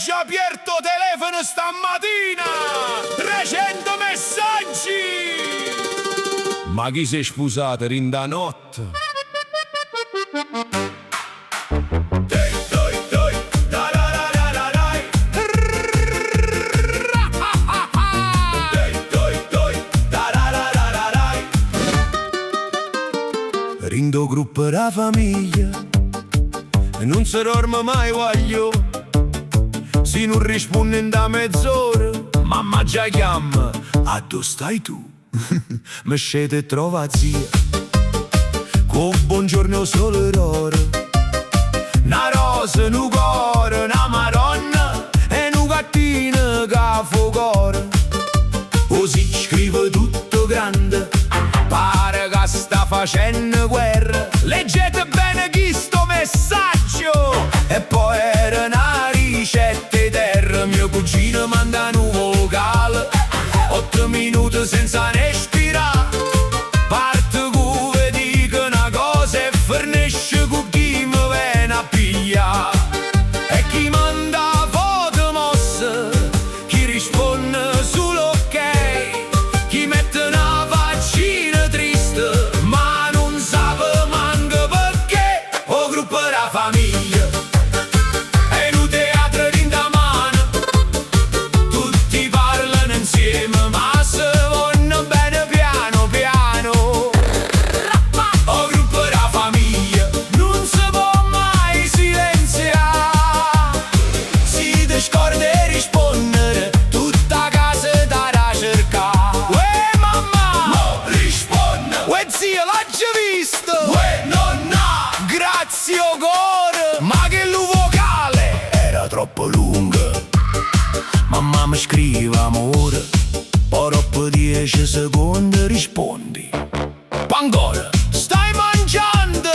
già aperto telefono stamattina! 300 messaggi! Ma chi si è sposato in da notte? Rindo gruppo la famiglia e non si dorme mai voglio. Se non risponde da mezz'ora, mamma già chiama: a dove stai tu? Mi scende e trova zia con buongiorno solo l'ora. Una rosa, un cuore, una madonna e un gattino che fa cuore. Così scrive tutto grande, pare che sta facendo guerra. Leggete bene chi sto messaggio. E poi era una ricetta terra. Mio cugino manda un vocale, 8 minuti senza respirare. Parte come dico una cosa e fornisce con chi mi viene a pigliare. E chi manda foto mosse, chi risponde solo ok, chi mette una faccina triste ma non sa manco perché. O gruppo la famiglia è in un teatro in da mano, tutti parlano insieme ma se vanno bene piano piano. O gruppo la famiglia non si può mai silenziare, si ti scorda e rispondere, tutta casa da cercare. Uè mamma, no risponde. Uè zia, l'ha già visto? Uè nonna, grazie o cuore. Ma che lu vocale era troppo lunga. Mamma mi scrive amore, poi dopo 10 secondi rispondi. Ancora, stai mangiando?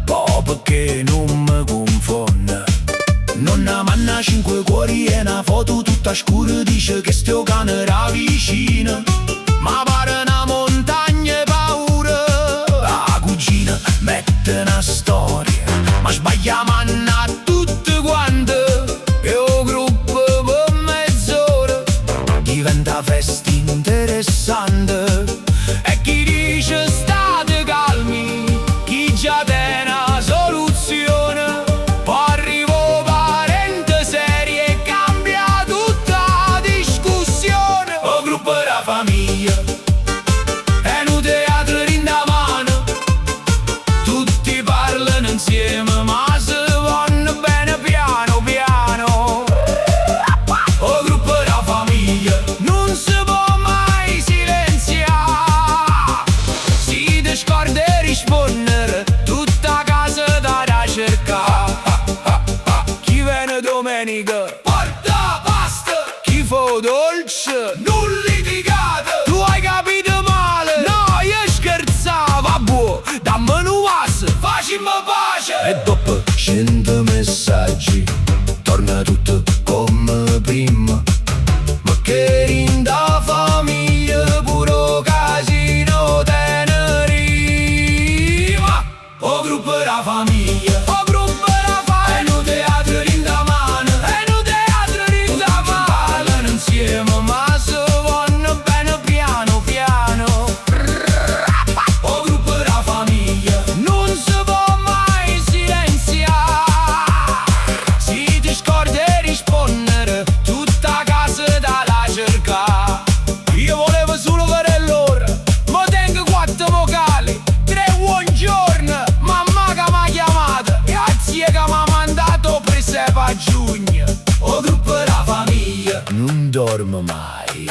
Poi perché non mi confonde. Nonna manna 5 cuori e una foto tutta scura, dice che sto cane era vicino. Ma pare una montagna e paura. La cugina mette una storia, ma sbaglia manna a tutte quante. E o gruppo per mezz'ora diventa festa interessante. E chi dice state calmi, chi già tiene una soluzione. Poi arrivo parente serie e cambia tutta la discussione. O gruppo la famiglia è un teatro in da mano, tutti parlano insieme ma se vanno bene piano piano. O gruppo la famiglia non si può mai silenziare, si ti scorda e rispondere, tutta casa da cercare. Chi viene domenica porta pasta, chi fa dolce non litigate. Tu hai capito male? No, io scherzavo, buo, dammi un vaso, facciamo pace. E dopo 100 messaggi torna tutto come prima. Ma che rinda famiglia, puro casino teneriva. O gruppo la famiglia, o gruppo la famiglia, è un teatro in da mano, è un teatro in da mano. Parlano insieme ma se vanno bene piano piano. O gruppo la famiglia non si può mai silenziare, si ti scorda e rispondere, tutta casa da cercare. Io volevo solo fare l'ora, ma tengo 4 vocali, 3 buongiorno, mamma che mi ha chiamato e la zia che mi ha mandato presepe a giugno. O gruppo la famiglia non dormo mai.